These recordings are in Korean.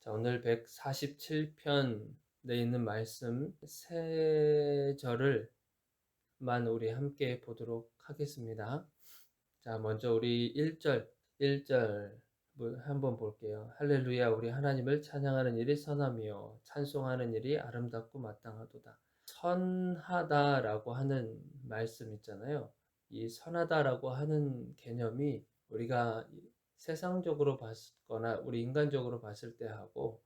자, 오늘 147편에 있는 말씀 세 절을만 우리 함께 보도록 하겠습니다. 자, 먼저 우리 1절 한번 볼게요. 할렐루야, 우리 하나님을 찬양하는 일이 선하며 찬송하는 일이 아름답고 마땅하도다. 선하다라고 하는 말씀 있잖아요. 이 선하다라고 하는 개념이 우리가 세상적으로 봤거나 우리 인간적으로 봤을 때 하고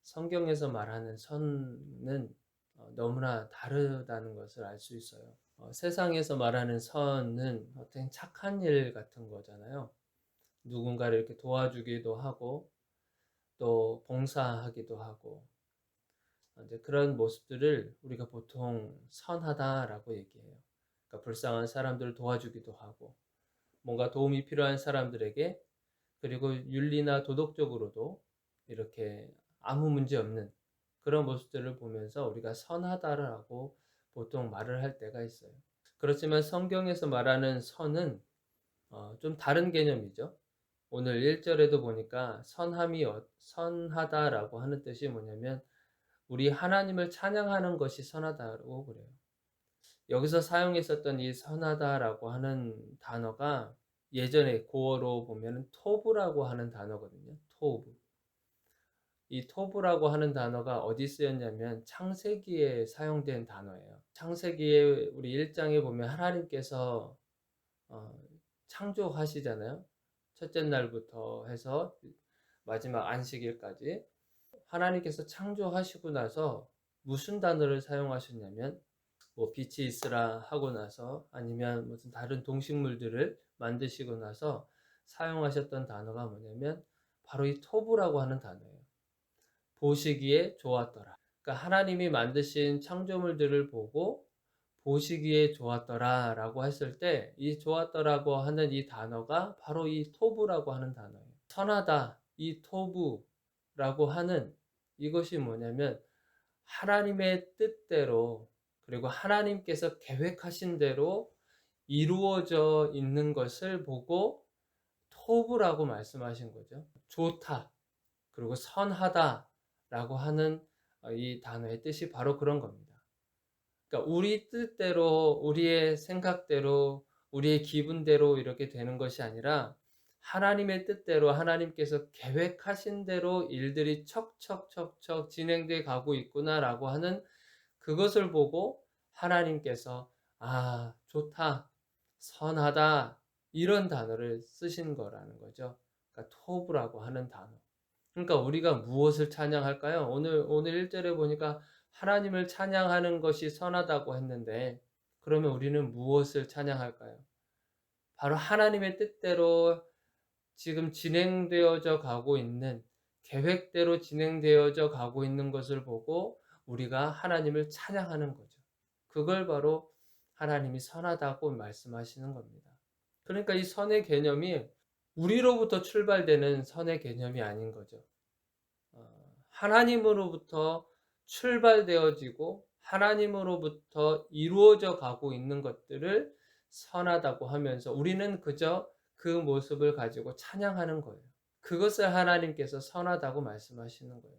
성경에서 말하는 선은 너무나 다르다는 것을 알 수 있어요. 세상에서 말하는 선은 어떤 착한 일 같은 거잖아요. 누군가를 이렇게 도와주기도 하고 또 봉사하기도 하고 이제 그런 모습들을 우리가 보통 선하다라고 얘기해요. 그러니까 불쌍한 사람들을 도와주기도 하고 뭔가 도움이 필요한 사람들에게, 그리고 윤리나 도덕적으로도 이렇게 아무 문제 없는 그런 모습들을 보면서 우리가 선하다라고 보통 말을 할 때가 있어요. 그렇지만 성경에서 말하는 선은 좀 다른 개념이죠. 오늘 1절에도 보니까 선하다라고 하는 뜻이 뭐냐면 우리 하나님을 찬양하는 것이 선하다고 그래요. 여기서 사용했었던 이 선하다라고 하는 단어가 예전에 고어로 보면 토브라고 하는 단어거든요. 토브. 이 토브라고 하는 단어가 어디 쓰였냐면 창세기에 사용된 단어예요. 창세기에 우리 1장에 보면 하나님께서 어, 창조하시잖아요. 첫째 날부터 해서 마지막 안식일까지 하나님께서 창조하시고 나서 무슨 단어를 사용하셨냐면 뭐 빛이 있으라 하고 나서 아니면 무슨 다른 동식물들을 만드시고 나서 사용하셨던 단어가 뭐냐면 바로 이 토부라고 하는 단어예요. 보시기에 좋았더라. 그러니까 하나님이 만드신 창조물들을 보고 보시기에 좋았더라 라고 했을 때 이 좋았더라고 하는 이 단어가 바로 이 토부라고 하는 단어예요. 선하다, 이 토부라고 하는 이것이 뭐냐면 하나님의 뜻대로, 그리고 하나님께서 계획하신 대로 이루어져 있는 것을 보고 토부라고 말씀하신 거죠. 좋다, 그리고 선하다라고 하는 이 단어의 뜻이 바로 그런 겁니다. 그러니까 우리 뜻대로, 우리의 생각대로, 우리의 기분대로 이렇게 되는 것이 아니라 하나님의 뜻대로, 하나님께서 계획하신 대로 일들이 척척척척 진행돼 가고 있구나라고 하는 그것을 보고 하나님께서 좋다, 선하다 이런 단어를 쓰신 거라는 거죠. 그러니까 토브라고 하는 단어. 그러니까 우리가 무엇을 찬양할까요? 오늘 1절에 보니까 하나님을 찬양하는 것이 선하다고 했는데 그러면 우리는 무엇을 찬양할까요? 바로 하나님의 뜻대로 지금 진행되어져 가고 있는, 계획대로 진행되어져 가고 있는 것을 보고 우리가 하나님을 찬양하는 거죠. 그걸 바로 하나님이 선하다고 말씀하시는 겁니다. 그러니까 이 선의 개념이 우리로부터 출발되는 선의 개념이 아닌 거죠. 하나님으로부터 출발되어지고 하나님으로부터 이루어져 가고 있는 것들을 선하다고 하면서 우리는 그저 그 모습을 가지고 찬양하는 거예요. 그것을 하나님께서 선하다고 말씀하시는 거예요.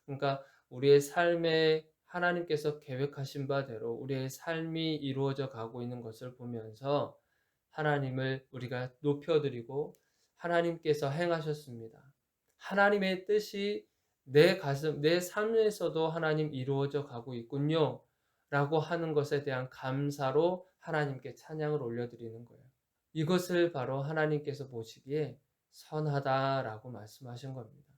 그러니까 우리의 삶에 하나님께서 계획하신 바대로 우리의 삶이 이루어져 가고 있는 것을 보면서 하나님을 우리가 높여드리고 하나님께서 행하셨습니다. 하나님의 뜻이 내 삶에서도 하나님 이루어져 가고 있군요. 라고 하는 것에 대한 감사로 하나님께 찬양을 올려드리는 거예요. 이것을 바로 하나님께서 보시기에 선하다라고 말씀하신 겁니다.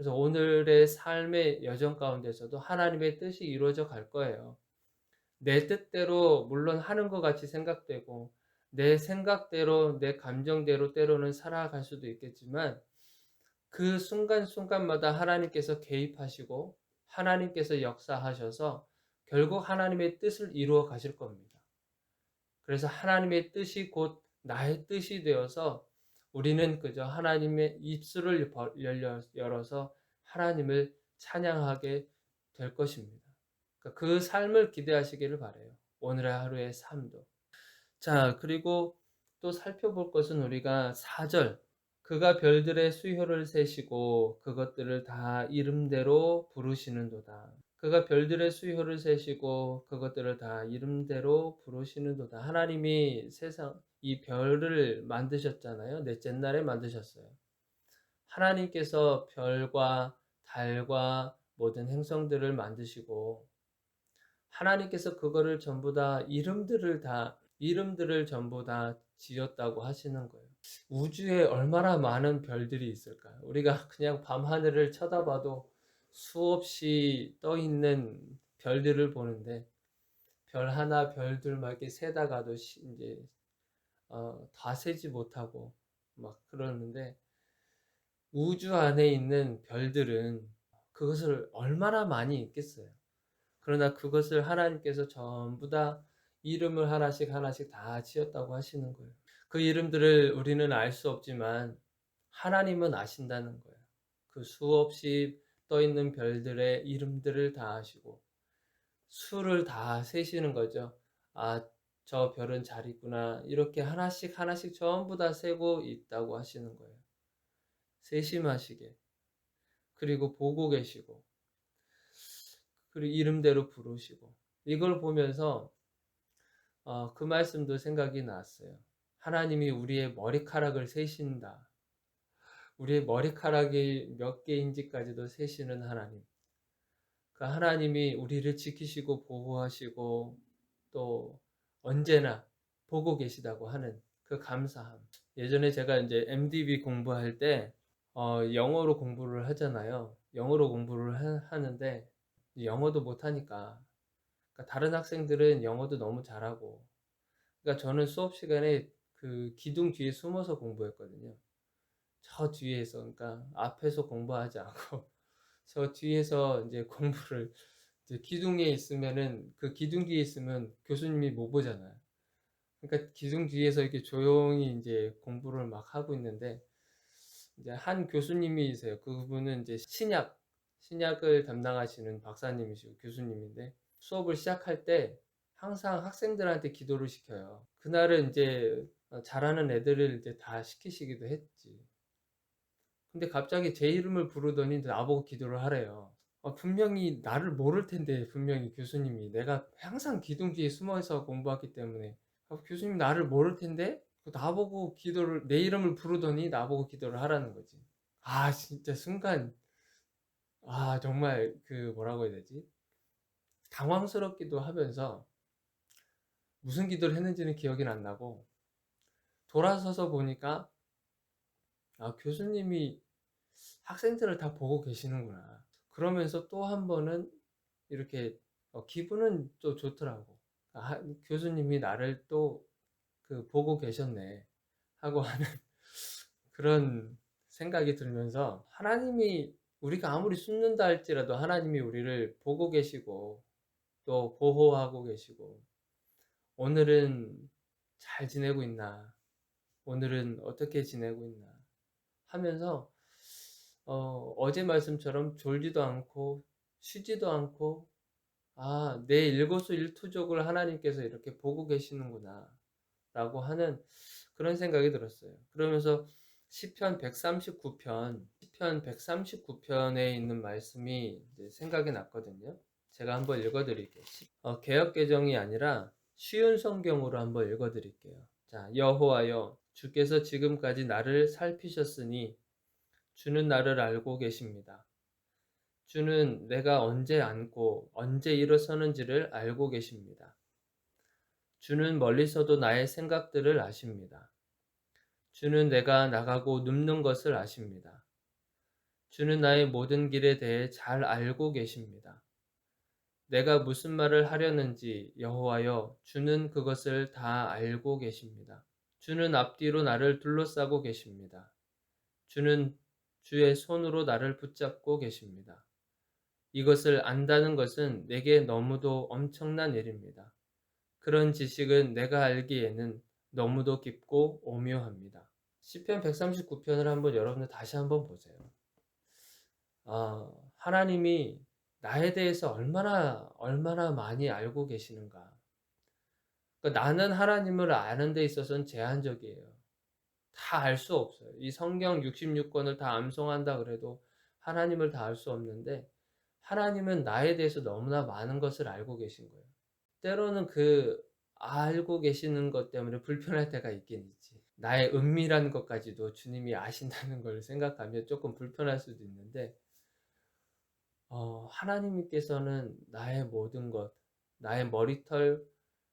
그래서 오늘의 삶의 여정 가운데서도 하나님의 뜻이 이루어져 갈 거예요. 내 뜻대로 물론 하는 것 같이 생각되고 내 생각대로 내 감정대로 때로는 살아갈 수도 있겠지만 그 순간순간마다 하나님께서 개입하시고 하나님께서 역사하셔서 결국 하나님의 뜻을 이루어 가실 겁니다. 그래서 하나님의 뜻이 곧 나의 뜻이 되어서 우리는 그저 하나님의 입술을 열어서 하나님을 찬양하게 될 것입니다. 그 삶을 기대하시기를 바라요. 오늘의 하루의 삶도. 자, 그리고 또 살펴볼 것은 우리가 4절, 그가 별들의 수효를 세시고 그것들을 다 이름대로 부르시는도다. 그가 별들의 수효를 세시고 그것들을 다 이름대로 부르시는도다. 하나님이 세상 이 별을 만드셨잖아요. 넷째 날에 만드셨어요. 하나님께서 별과 달과 모든 행성들을 만드시고 하나님께서 그거를 전부 다 이름들을 전부 다 지었다고 하시는 거예요. 우주에 얼마나 많은 별들이 있을까요? 우리가 그냥 밤하늘을 쳐다봐도 수없이 떠 있는 별들을 보는데 별 하나, 별둘 막 이렇게 세다가도 이제 다 세지 못하고 막 그러는데 우주 안에 있는 별들은 그것을 얼마나 많이 있겠어요. 그러나 그것을 하나님께서 전부 다 이름을 하나씩 하나씩 다 지었다고 하시는 거예요. 그 이름들을 우리는 알 수 없지만 하나님은 아신다는 거예요. 그 수없이 떠 있는 별들의 이름들을 다 아시고 수를 다 세시는 거죠. 아, 저 별은 잘 있구나. 이렇게 하나씩 하나씩 전부 다 세고 있다고 하시는 거예요. 세심하시게. 그리고 보고 계시고. 그리고 이름대로 부르시고. 이걸 보면서 그 말씀도 생각이 났어요. 하나님이 우리의 머리카락을 세신다. 우리의 머리카락이 몇 개인지까지도 세시는 하나님. 그 하나님이 우리를 지키시고 보호하시고 또 언제나 보고 계시다고 하는 그 감사함. 예전에 제가 이제 MDB 공부할 때 영어로 공부를 하잖아요. 영어로 공부를 하는데 영어도 못하니까 그러니까 다른 학생들은 영어도 너무 잘하고 그러니까 저는 수업 시간에 그 기둥 뒤에 숨어서 공부했거든요. 저 뒤에서 그러니까 앞에서 공부하지 않고 저 뒤에서 이제 공부를 이제 기둥에 있으면은 그 기둥 뒤에 있으면 교수님이 못 보잖아요. 그러니까 기둥 뒤에서 이렇게 조용히 이제 공부를 막 하고 있는데 이제 한 교수님이세요. 그분은 이제 신약을 담당하시는 박사님이시고 교수님인데 수업을 시작할 때 항상 학생들한테 기도를 시켜요. 그날은 이제 잘하는 애들을 이제 다 시키시기도 했지. 근데 갑자기 제 이름을 부르더니 나보고 기도를 하래요. 분명히 나를 모를 텐데 분명히 교수님이 내가 항상 기둥 뒤에 숨어서 공부했기 때문에 교수님 나를 모를 텐데 나보고 기도를 내 이름을 부르더니 나보고 기도를 하라는 거지. 아 진짜 순간 정말 그 뭐라고 해야 되지? 당황스럽기도 하면서 무슨 기도를 했는지는 기억이 안 나고 돌아서서 보니까 교수님이 학생들을 다 보고 계시는구나. 그러면서 또 한 번은 이렇게 기분은 또 좋더라고. 교수님이 나를 또 그 보고 계셨네 하고 하는 그런 생각이 들면서 하나님이 우리가 아무리 숨는다 할지라도 하나님이 우리를 보고 계시고 또 보호하고 계시고 오늘은 잘 지내고 있나? 오늘은 어떻게 지내고 있나? 하면서 어제 말씀처럼 졸지도 않고 쉬지도 않고 내 일거수일투족을 하나님께서 이렇게 보고 계시는구나 라고 하는 그런 생각이 들었어요. 그러면서 시편 139편에 있는 말씀이 이제 생각이 났거든요. 제가 한번 읽어드릴게요. 개역개정이 아니라 쉬운 성경으로 한번 읽어드릴게요. 자, 여호와여 주께서 지금까지 나를 살피셨으니 주는 나를 알고 계십니다. 주는 내가 언제 앉고 언제 일어서는지를 알고 계십니다. 주는 멀리서도 나의 생각들을 아십니다. 주는 내가 나가고 눕는 것을 아십니다. 주는 나의 모든 길에 대해 잘 알고 계십니다. 내가 무슨 말을 하려는지 여호와여 주는 그것을 다 알고 계십니다. 주는 앞뒤로 나를 둘러싸고 계십니다. 주는 주의 손으로 나를 붙잡고 계십니다. 이것을 안다는 것은 내게 너무도 엄청난 일입니다. 그런 지식은 내가 알기에는 너무도 깊고 오묘합니다. 시편 139편을 한번 여러분들 다시 한번 보세요. 하나님이 나에 대해서 얼마나 많이 알고 계시는가. 그러니까 나는 하나님을 아는 데 있어서는 제한적이에요. 다 알 수 없어요. 이 성경 66권을 다 암송한다 그래도 하나님을 다 알 수 없는데 하나님은 나에 대해서 너무나 많은 것을 알고 계신 거예요. 때로는 그 알고 계시는 것 때문에 불편할 때가 있긴 있지. 나의 은밀한 것까지도 주님이 아신다는 걸 생각하면 조금 불편할 수도 있는데 하나님께서는 나의 모든 것, 나의 머리털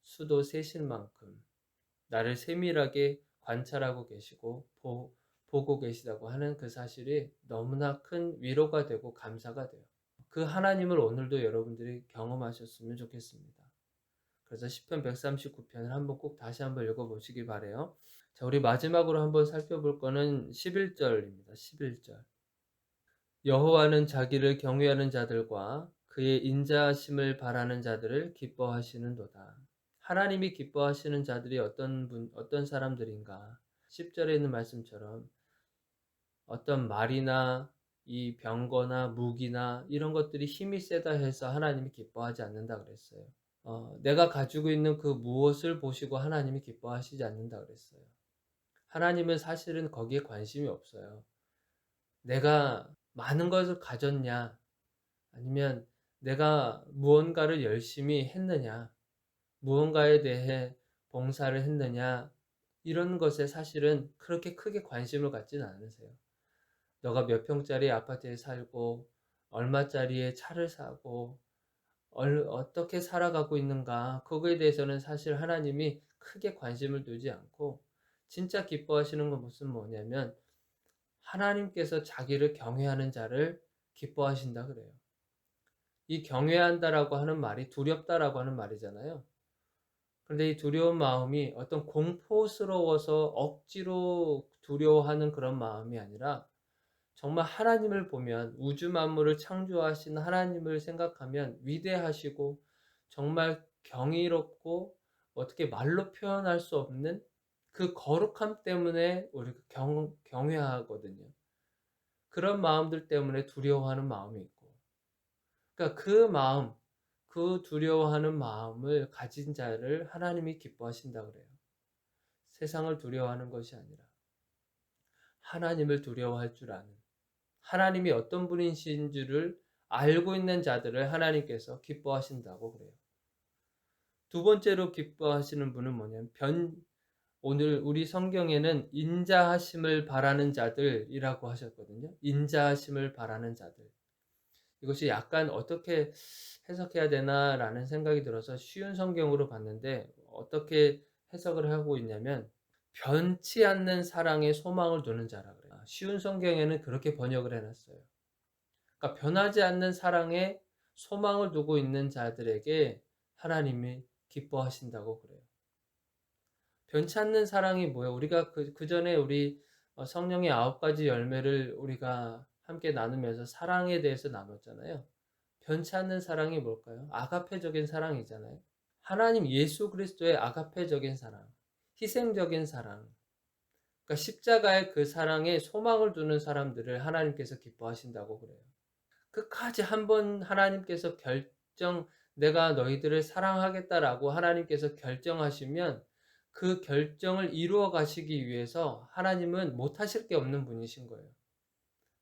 수도 세실 만큼 나를 세밀하게 관찰하고 계시고 보고 계시다고 하는 그 사실이 너무나 큰 위로가 되고 감사가 돼요. 그 하나님을 오늘도 여러분들이 경험하셨으면 좋겠습니다. 그래서 시편 139편을 한번 꼭 다시 한번 읽어보시기 바래요. 자, 우리 마지막으로 한번 살펴볼 거는 11절입니다. 11절. 여호와는 자기를 경외하는 자들과 그의 인자하심을 바라는 자들을 기뻐하시는도다. 하나님이 기뻐하시는 자들이 어떤 사람들인가? 10절에 있는 말씀처럼 어떤 말이나 이 병거나 무기나 이런 것들이 힘이 세다 해서 하나님이 기뻐하지 않는다 그랬어요. 내가 가지고 있는 그 무엇을 보시고 하나님이 기뻐하시지 않는다 그랬어요. 하나님은 사실은 거기에 관심이 없어요. 내가 많은 것을 가졌냐, 아니면 내가 무언가를 열심히 했느냐, 무언가에 대해 봉사를 했느냐, 이런 것에 사실은 그렇게 크게 관심을 갖지는 않으세요. 너가 몇 평짜리 아파트에 살고, 얼마짜리의 차를 사고, 어떻게 살아가고 있는가, 그거에 대해서는 사실 하나님이 크게 관심을 두지 않고, 진짜 기뻐하시는 것은 뭐냐면, 하나님께서 자기를 경외하는 자를 기뻐하신다 그래요. 이 경외한다라고 하는 말이 두렵다라고 하는 말이잖아요. 그런데 이 두려운 마음이 어떤 공포스러워서 억지로 두려워하는 그런 마음이 아니라 정말 하나님을 보면 우주 만물을 창조하신 하나님을 생각하면 위대하시고 정말 경이롭고 어떻게 말로 표현할 수 없는 그 거룩함 때문에 우리가 경외하거든요. 그런 마음들 때문에 두려워하는 마음이 있고, 그러니까 그 마음, 그 두려워하는 마음을 가진 자를 하나님이 기뻐하신다 그래요. 세상을 두려워하는 것이 아니라 하나님을 두려워할 줄 아는, 하나님이 어떤 분이신 줄을 알고 있는 자들을 하나님께서 기뻐하신다고 그래요. 두 번째로 기뻐하시는 분은 뭐냐면 오늘 우리 성경에는 인자하심을 바라는 자들이라고 하셨거든요. 인자하심을 바라는 자들. 이것이 약간 어떻게 해석해야 되나라는 생각이 들어서 쉬운 성경으로 봤는데 어떻게 해석을 하고 있냐면 변치 않는 사랑에 소망을 두는 자라 그래요. 쉬운 성경에는 그렇게 번역을 해놨어요. 그러니까 변하지 않는 사랑에 소망을 두고 있는 자들에게 하나님이 기뻐하신다고 그래요. 변치 않는 사랑이 뭐예요? 우리가 그 전에 우리 성령의 9가지 열매를 우리가 함께 나누면서 사랑에 대해서 나눴잖아요. 변치 않는 사랑이 뭘까요? 아가페적인 사랑이잖아요. 하나님 예수 그리스도의 아가페적인 사랑, 희생적인 사랑. 그러니까 십자가의 그 사랑에 소망을 두는 사람들을 하나님께서 기뻐하신다고 그래요. 끝까지 한번 하나님께서 내가 너희들을 사랑하겠다라고 하나님께서 결정하시면 그 결정을 이루어 가시기 위해서 하나님은 못하실 게 없는 분이신 거예요.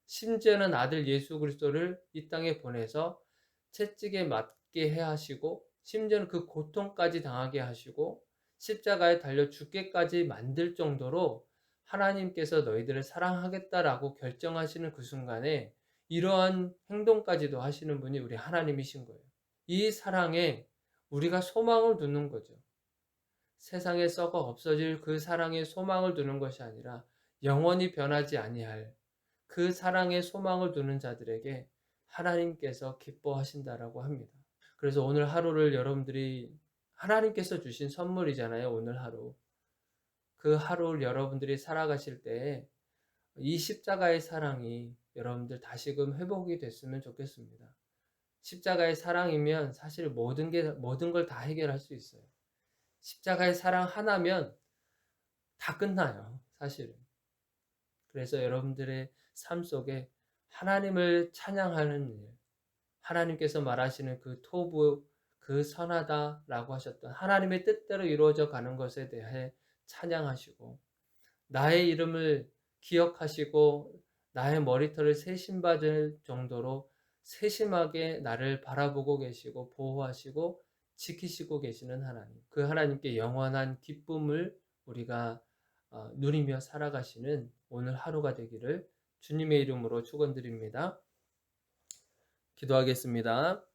심지어는 아들 예수 그리스도를 이 땅에 보내서 채찍에 맞게 해 하시고 심지어는 그 고통까지 당하게 하시고 십자가에 달려 죽게까지 만들 정도로 하나님께서 너희들을 사랑하겠다라고 결정하시는 그 순간에 이러한 행동까지도 하시는 분이 우리 하나님이신 거예요. 이 사랑에 우리가 소망을 두는 거죠. 세상에 썩어 없어질 그 사랑에 소망을 두는 것이 아니라 영원히 변하지 아니할 그 사랑에 소망을 두는 자들에게 하나님께서 기뻐하신다라고 합니다. 그래서 오늘 하루를 여러분들이 하나님께서 주신 선물이잖아요. 오늘 하루. 그 하루를 여러분들이 살아가실 때 이 십자가의 사랑이 여러분들 다시금 회복이 됐으면 좋겠습니다. 십자가의 사랑이면 사실 모든 걸 다 해결할 수 있어요. 십자가의 사랑 하나면 다 끝나요. 사실은. 그래서 여러분들의 삶 속에 하나님을 찬양하는 일, 하나님께서 말하시는 그 토부, 그 선하다라고 하셨던 하나님의 뜻대로 이루어져 가는 것에 대해 찬양하시고 나의 이름을 기억하시고 나의 머리털을 세심받을 정도로 세심하게 나를 바라보고 계시고 보호하시고 지키시고 계시는 하나님. 그 하나님께 영원한 기쁨을 우리가 누리며 살아가시는 오늘 하루가 되기를 주님의 이름으로 축원드립니다. 기도하겠습니다.